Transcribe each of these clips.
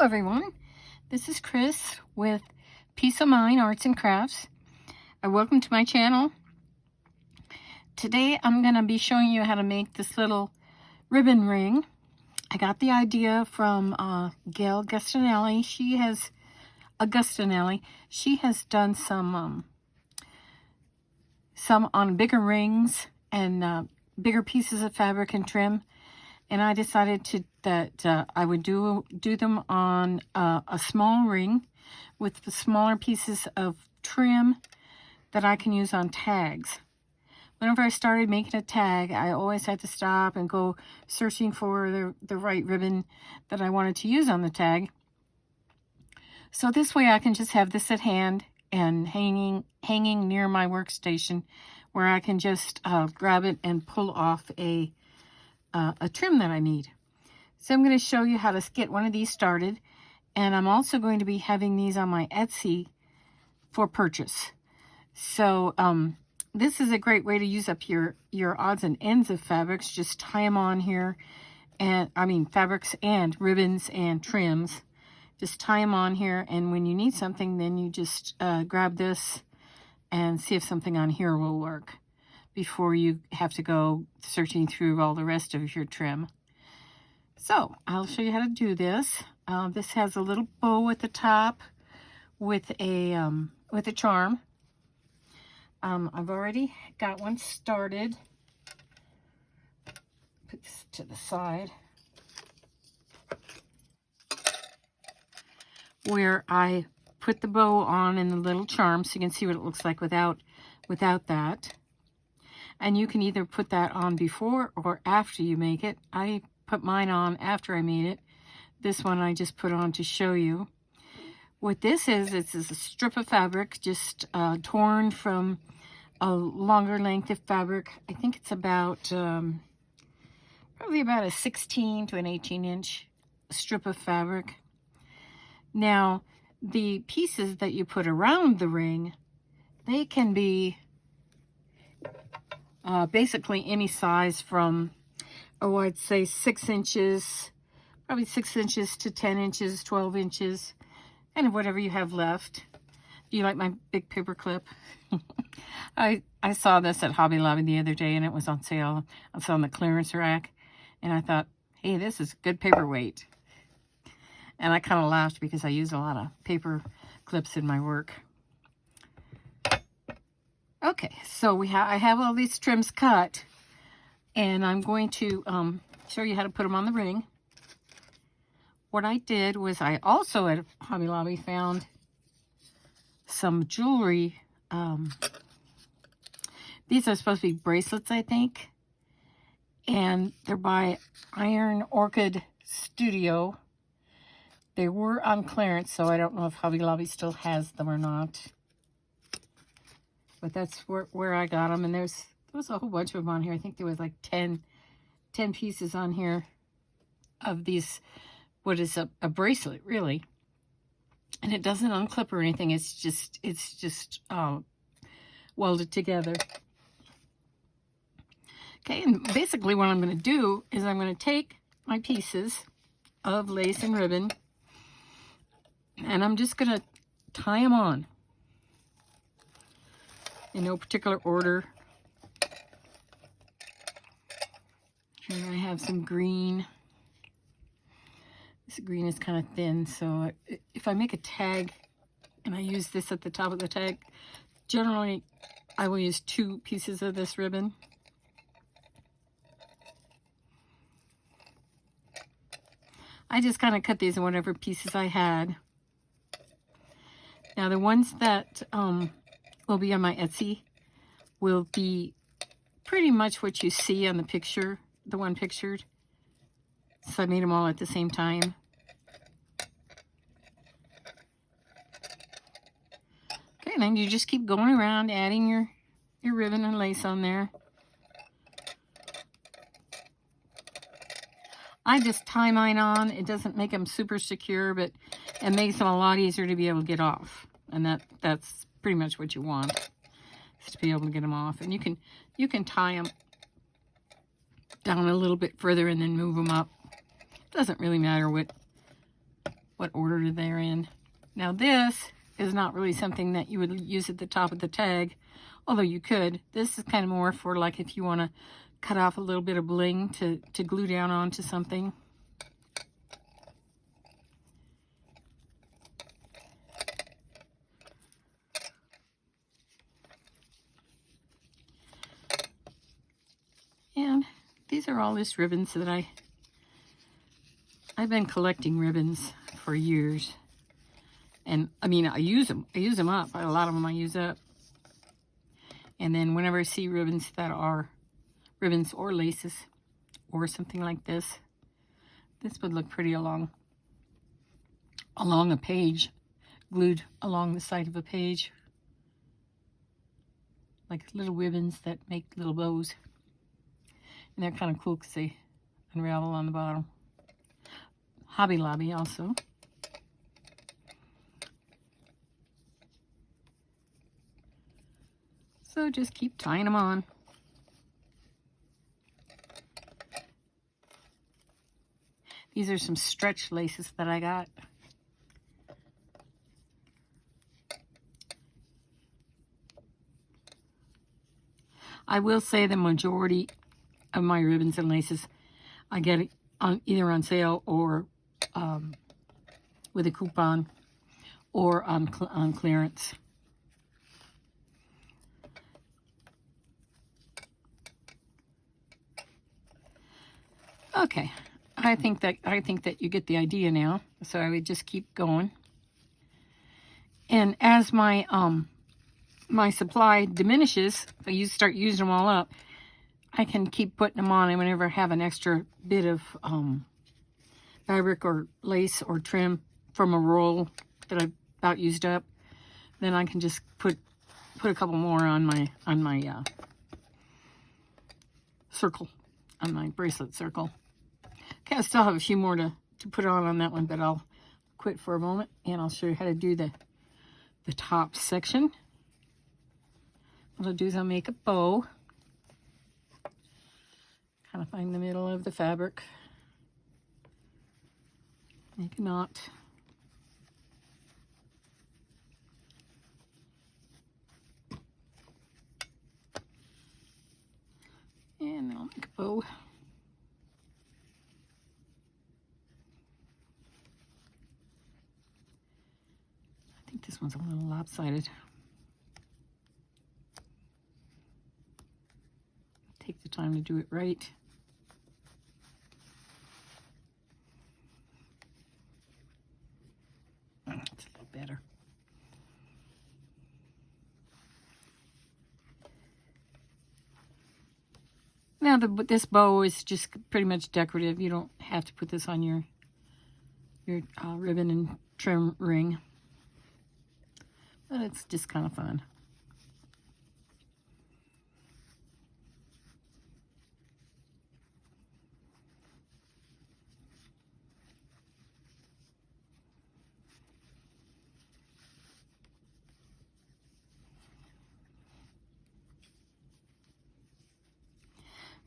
everyone, this is Chris with Peace of Mind Arts and Crafts. Welcome to my channel. Today I'm going to be showing you how to make this little ribbon ring. I got the idea from Gayle Agostinelli. She has done some on bigger rings and bigger pieces of fabric and trim. And I decided that I would do them on a small ring with the smaller pieces of trim that I can use on tags. Whenever I started making a tag, I always had to stop and go searching for the right ribbon that I wanted to use on the tag. So this way I can just have this at hand and hanging near my workstation, where I can just grab it and pull off a trim that I need. So I'm going to show you how to get one of these started, and I'm also going to be having these on my Etsy for purchase. So this is a great way to use up your odds and ends of fabrics. Just tie them on here, and fabrics and ribbons and trims. Just tie them on here, and when you need something, then you just grab this and see if something on here will work before you have to go searching through all the rest of your trim. So I'll show you how to do this. This has a little bow at the top with a charm. I've already got one started. Put this to the side, where I put the bow on in the little charm, so you can see what it looks like without that. And you can either put that on before or after you make it. I put mine on after I made it. This one I just put on to show you. What this is, it's a strip of fabric just torn from a longer length of fabric. I think it's about probably about a 16 to an 18-inch strip of fabric. Now, the pieces that you put around the ring, they can be basically any size from, I'd say 6 inches, probably 6 inches to 10 inches, 12 inches, and whatever you have left. Do you like my big paper clip? I saw this at Hobby Lobby the other day, and it was on sale. I was on the clearance rack, and I thought, hey, this is good paperweight. And I kind of laughed because I use a lot of paper clips in my work. Okay, so I have all these trims cut, and I'm going to show you how to put them on the ring. What I did was I also at Hobby Lobby found some jewelry. These are supposed to be bracelets, I think, and they're by Iron Orchid Studio. They were on clearance, so I don't know if Hobby Lobby still has them or not. But that's where I got them, and there was a whole bunch of them on here. I think there was like 10 pieces on here of these, what is a bracelet, really. And it doesn't unclip or anything. It's just welded together. Okay, and basically what I'm going to do is I'm going to take my pieces of lace and ribbon, and I'm just going to tie them on in no particular order. And I have some green. This green is kind of thin, so if I make a tag and I use this at the top of the tag, generally I will use 2 pieces of this ribbon. I just kind of cut these in whatever pieces I had. Now the ones that will be on my Etsy will be pretty much what you see on the picture, the one pictured. So I made them all at the same time. Okay, and then you just keep going around adding your ribbon and lace on there. I just tie mine on. It doesn't make them super secure, but it makes them a lot easier to be able to get off. And that's pretty much what you want, is to be able to get them off. And you can tie them down a little bit further and then move them up. Doesn't really matter what what order they're in. Now this is not really something that you would use at the top of the tag, although you could. This is kind of more for like if you want to cut off a little bit of bling to glue down onto something. And these are all just ribbons that I've been collecting ribbons for years. And I mean, I use them up. A lot of them I use up. And then whenever I see ribbons that are ribbons or laces or something like this, this would look pretty along a page, glued along the side of a page. Like little ribbons that make little bows. And they're kind of cool because they unravel on the bottom. Hobby Lobby also. So just keep tying them on. These are some stretch laces that I got. I will say the majority of my ribbons and laces I get it on either on sale or with a coupon or on clearance. Okay, I think that you get the idea now. So I would just keep going. And as my my supply diminishes, if I start using them all up, I can keep putting them on, and whenever I have an extra bit of fabric or lace or trim from a roll that I've about used up, then I can just put a couple more on my circle, on my bracelet circle. Okay, I still have a few more to put on that one, but I'll quit for a moment and I'll show you how to do the top section. What I'll do is I'll make a bow. Kind of find the middle of the fabric. Make a knot. And then I'll make a bow. I think this one's a little lopsided. Take the time to do it right. It's a little better. Now this bow is just pretty much decorative. You don't have to put this on your ribbon and trim ring, but it's just kind of fun.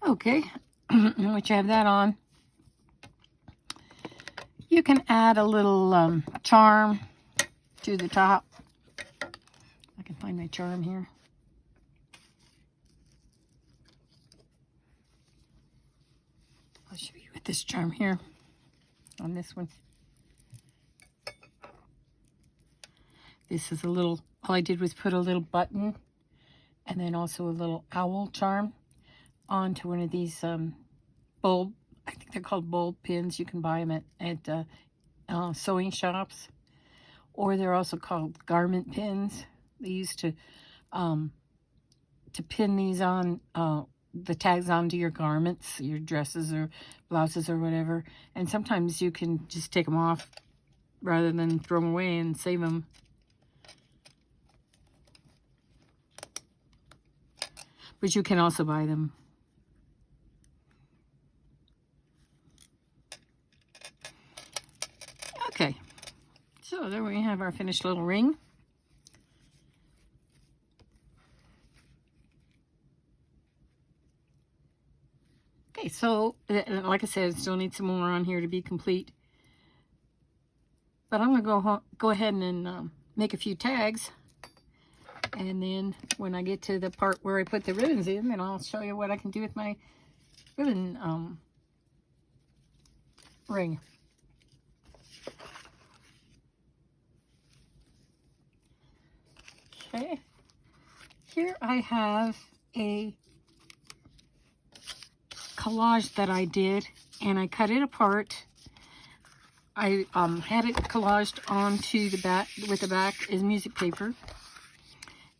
Okay, once you have that on, you can add a little charm to the top. I can find my charm here. I'll show you with this charm here on this one. This is a little, all I did was put a little button and then also a little owl charm onto one of these bulb, I think they're called bulb pins. You can buy them at sewing shops, or they're also called garment pins. They used to pin these on the tags onto your garments, your dresses or blouses or whatever. And sometimes you can just take them off rather than throw them away and save them. But you can also buy them. Okay, so there we have our finished little ring. Okay, so like I said, I still need some more on here to be complete. But I'm going to go ahead and make a few tags. And then when I get to the part where I put the ribbons in, then I'll show you what I can do with my ribbon ring. Okay. Here I have a collage that I did, and I cut it apart. I had it collaged onto the back, with the back is music paper,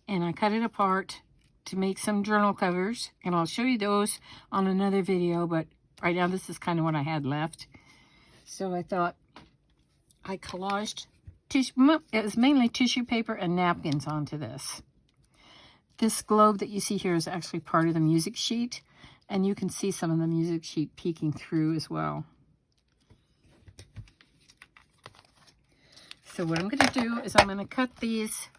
and I cut it apart to make some journal covers, and I'll show you those on another video, but right now this is kind of what I had left. So I thought I collaged tissue, it was mainly tissue paper and napkins onto this. This globe that you see here is actually part of the music sheet, and you can see some of the music sheet peeking through as well. So what I'm going to do is I'm going to cut these.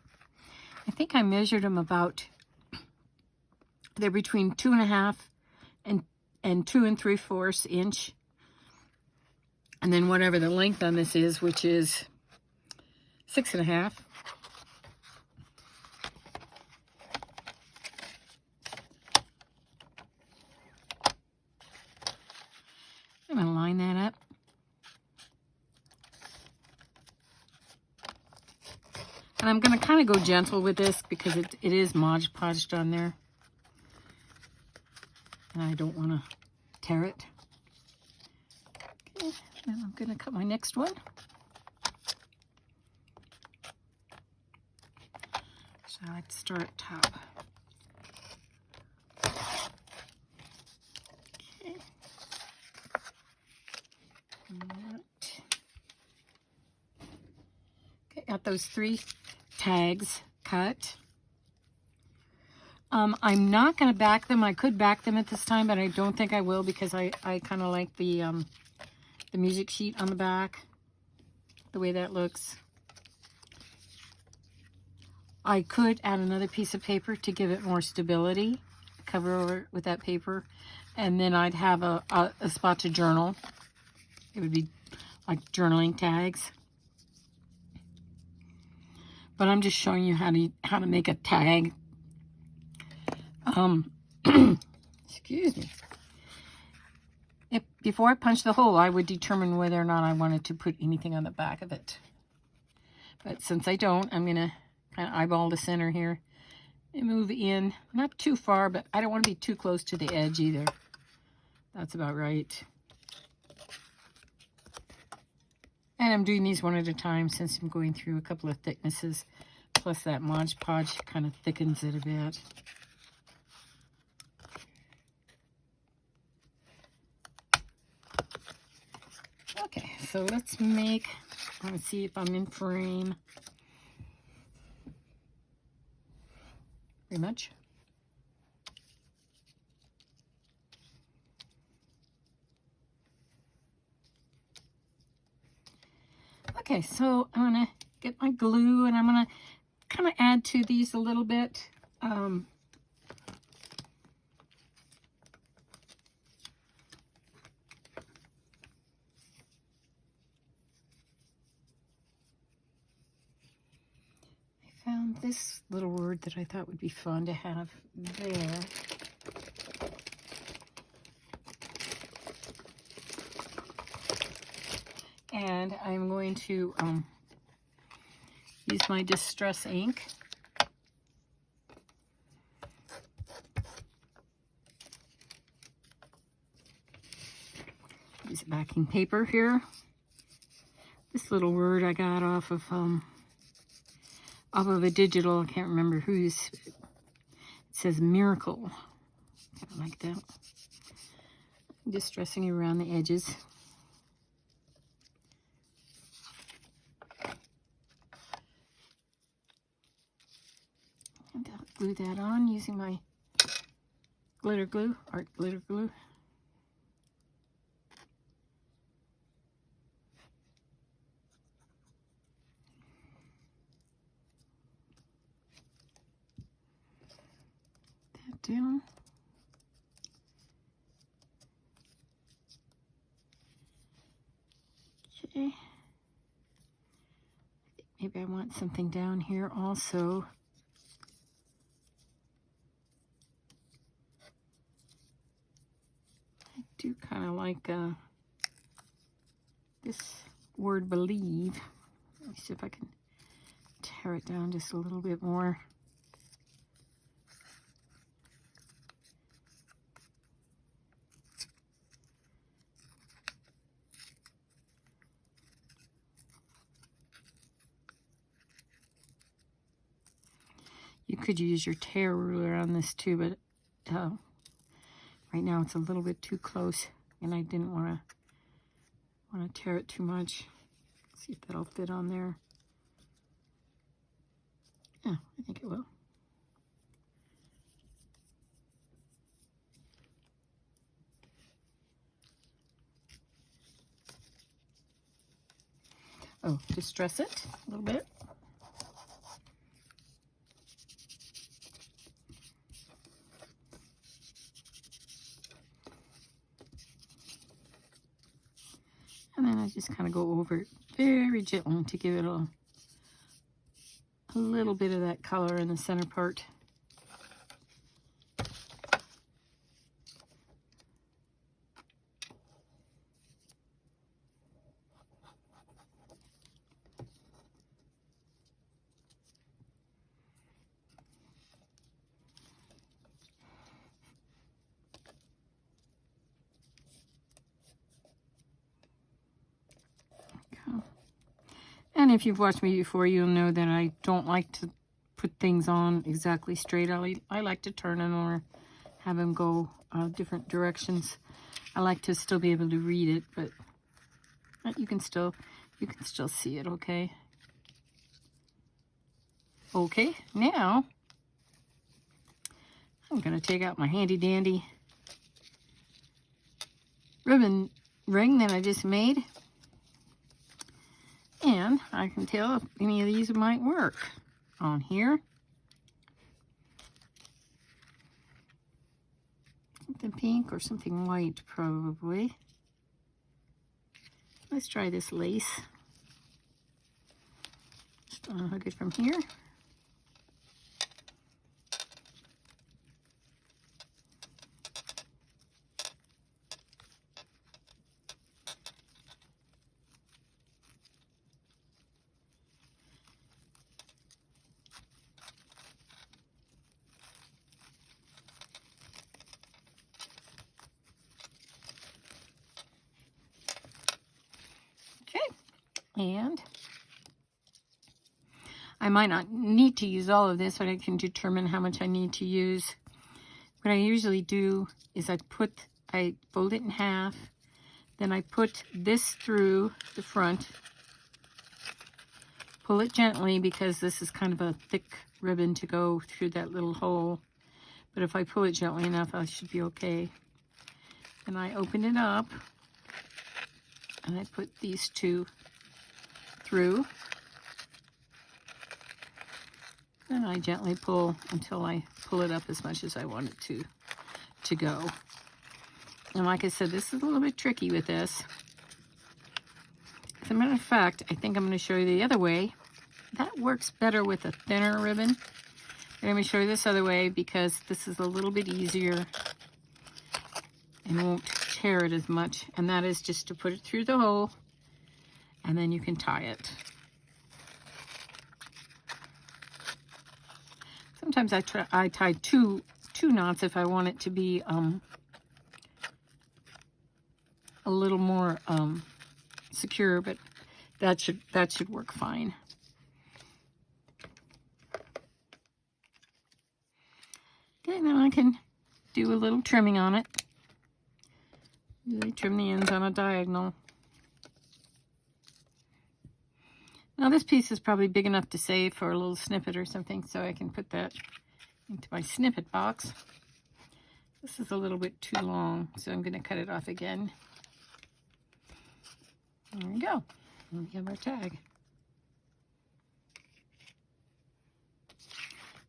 I think I measured them about, they're between 2.5 and 2 3/4 inch. And then whatever the length on this is, which is 6.5. I'm going to line that up. And I'm going to kind of go gentle with this because it is Mod Podged on there. And I don't want to tear it. Okay, then I'm going to cut my next one. So I'd start at top. Okay. Right. Okay, got those 3 tags cut. I'm not going to back them. I could back them at this time, but I don't think I will because I kind of like the music sheet on the back, the way that looks. I could add another piece of paper to give it more stability, cover over it with that paper, and then I'd have a spot to journal. It would be like journaling tags. But I'm just showing you how to make a tag. Excuse me. Before I punch the hole, I would determine whether or not I wanted to put anything on the back of it. But since I don't, I'm going to kind of eyeball the center here and move in. Not too far, but I don't want to be too close to the edge either. That's about right. And I'm doing these one at a time since I'm going through a couple of thicknesses. Plus that Mod Podge kind of thickens it a bit. Okay, so let's see if I'm in frame. Pretty much. Okay, so I'm going to get my glue and I'm going to kind of add to these a little bit. I found this little word that I thought would be fun to have there. And I'm going to use my Distress ink. Use backing paper here. This little word I got off of a digital, I can't remember whose. It says miracle. Kind of like that. I'm just dressing it around the edges. And I'll glue that on using my glitter glue, art glitter glue. That down. Okay. maybe I want something down here also. I do kind of like this word believe. Let me see if I can tear it down just a little bit more. You could use your tear ruler on this too, but right now it's a little bit too close, and I didn't want to tear it too much. See if that'll fit on there. Yeah, I think it will. Oh, distress it a little bit. And then I just kind of go over it very gently to give it a little bit of that color in the center part. And if you've watched me before, you'll know that I don't like to put things on exactly straight. I like to turn them or have them go different directions. I like to still be able to read it, but you can still see it, okay? Okay, now I'm going to take out my handy dandy ribbon ring that I just made. And I can tell if any of these might work on here. Something pink or something white, probably. Let's try this lace. Just unhook it from here. And I might not need to use all of this, but I can determine how much I need to use. What I usually do is I fold it in half, then I put this through the front, pull it gently because this is kind of a thick ribbon to go through that little hole. But if I pull it gently enough, I should be okay. And I open it up, and I put these two through, and I gently pull until I pull it up as much as I want it to go. And like I said, this is a little bit tricky with this. As a matter of fact, I think I'm going to show you the other way. That works better with a thinner ribbon. Let me show you this other way because this is a little bit easier and won't tear it as much. And that is just to put it through the hole, and then you can tie it. Sometimes I tie two knots if I want it to be a little more secure, but that should work fine. Okay, now I can do a little trimming on it. Usually trim the ends on a diagonal. Now this piece is probably big enough to save for a little snippet or something, so I can put that into my snippet box. This is a little bit too long, so I'm going to cut it off again. There we go. And we have our tag.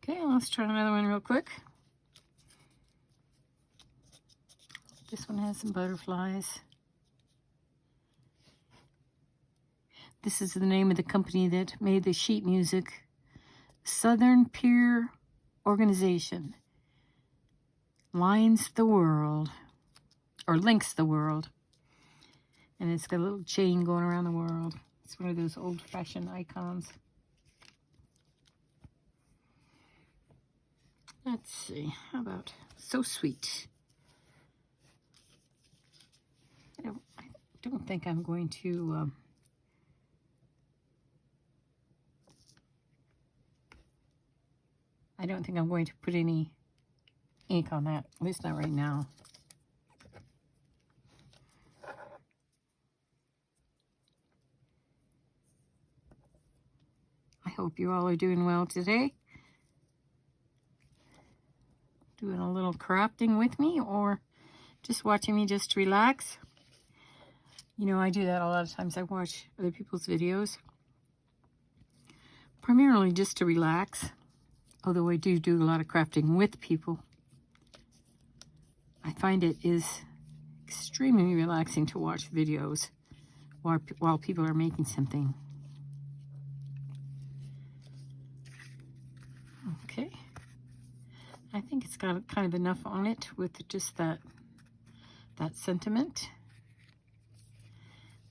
Okay, let's try another one real quick. This one has some butterflies. This is the name of the company that made the sheet music. Southern Peer Organization. Lines the world. Or links the world. And it's got a little chain going around the world. It's one of those old-fashioned icons. Let's see. How about So Sweet? I don't think I'm going to... I don't think I'm going to put any ink on that, at least not right now. I hope you all are doing well today. Doing a little crafting with me or just watching me just relax. You know, I do that a lot of times. I watch other people's videos. Primarily just to relax. Although I do a lot of crafting with people. I find it is extremely relaxing to watch videos while people are making something. Okay. I think it's got kind of enough on it with just that sentiment.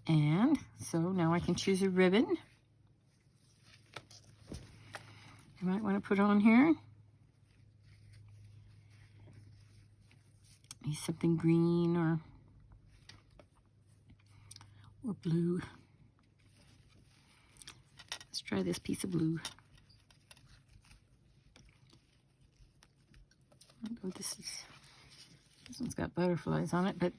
And so now I can choose a ribbon. I might want to put on here. Maybe something green or blue. Let's try this piece of blue. Oh, this one's got butterflies on it, but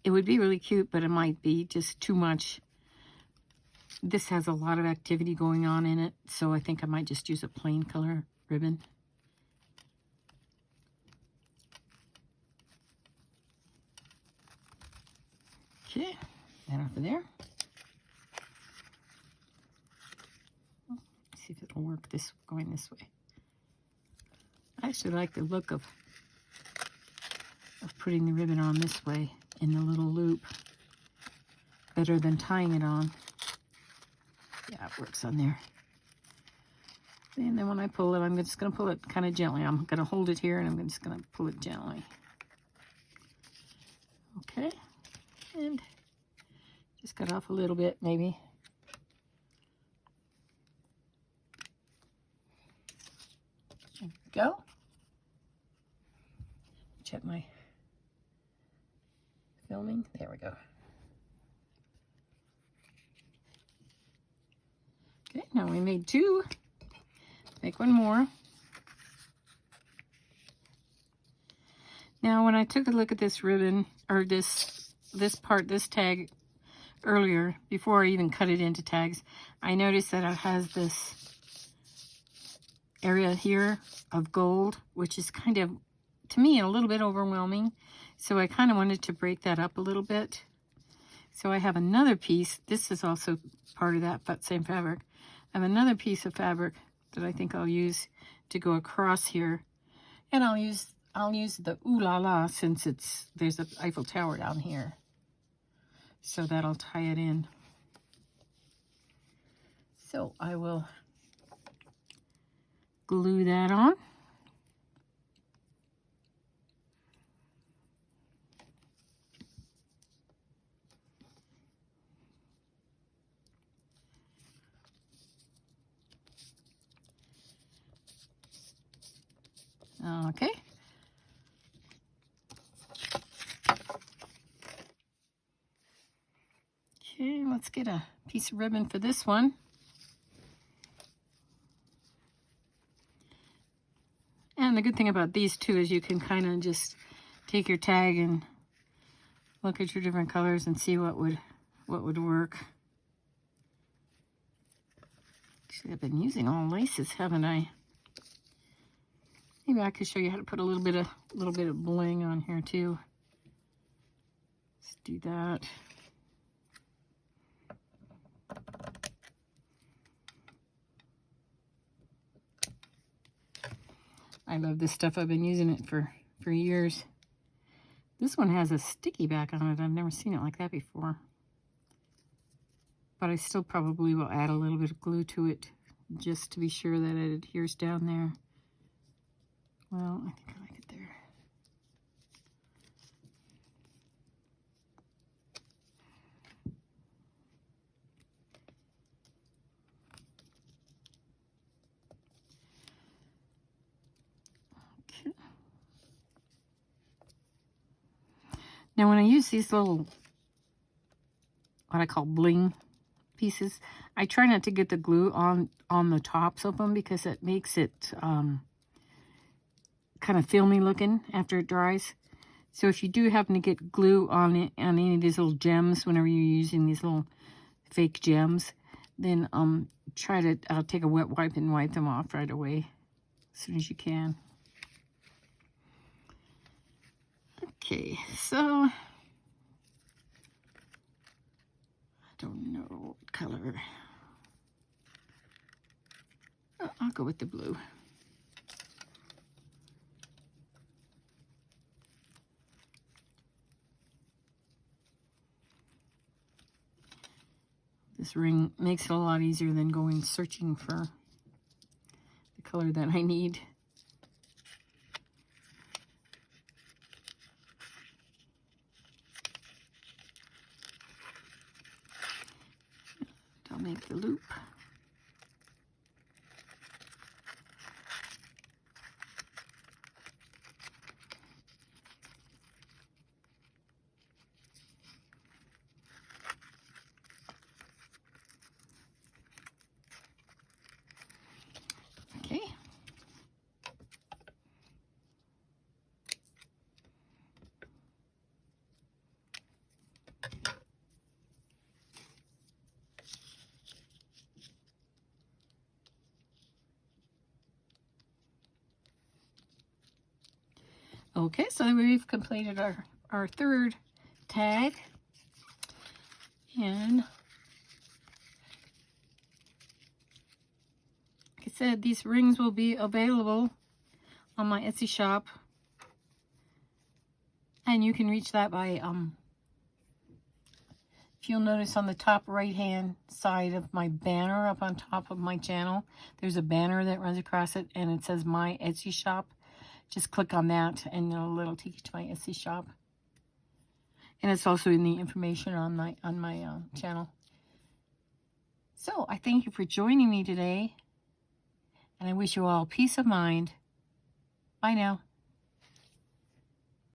it would be really cute, but it might be just too much. This has a lot of activity going on in it, so I think I might just use a plain color ribbon. Okay, that off of there. Let's see if it'll work going this way. I actually like the look of putting the ribbon on this way in the little loop better than tying it on. Yeah, it works on there. And then when I pull it, I'm just going to pull it kind of gently. I'm going to hold it here and I'm just going to pull it gently. Okay. And just cut off a little bit maybe. There we go. Check my filming. There we go. Okay, now we made two. Make one more. Now when I took a look at this ribbon, or this tag earlier, before I even cut it into tags, I noticed that it has this area here of gold, which is kind of, to me, a little bit overwhelming. So I kind of wanted to break that up a little bit. So I have another piece. This is also part of that same fabric. I have another piece of fabric that I think I'll use to go across here. And I'll use the Ooh La La since there's an Eiffel Tower down here. So that'll tie it in. So I will glue that on. Okay. Okay, let's get a piece of ribbon for this one. And the good thing about these two is you can kind of just take your tag and look at your different colors and see what would work. Actually, I've been using all laces, haven't I? Maybe I could show you how to put a little bit of bling on here too. Let's do that. I love this stuff. I've been using it for years. This one has a sticky back on it. I've never seen it like that before. but I still probably will add a little bit of glue to it just to be sure that it adheres down there. Well, I think I like it there. Okay. Now when I use these little, what I call bling pieces, I try not to get the glue on the tops of them because it makes it kind of filmy looking after it dries. So if you do happen to get glue on it, on any of these little gems, whenever you're using these little fake gems, then try to take a wet wipe and wipe them off right away as soon as you can. Okay, so I don't know what color. Oh, I'll go with the blue. This ring makes it a lot easier than going searching for the color that I need. I'll make the loop. Okay. Okay, so we've completed our third tag. And like I said, these rings will be available on my Etsy shop. And you can reach that by, if you'll notice on the top right hand side of my banner up on top of my channel, there's a banner that runs across it and it says my Etsy shop. Just click on that and it'll take you to my Etsy shop. And it's also in the information on my channel. So I thank you for joining me today. And I wish you all peace of mind. Bye now.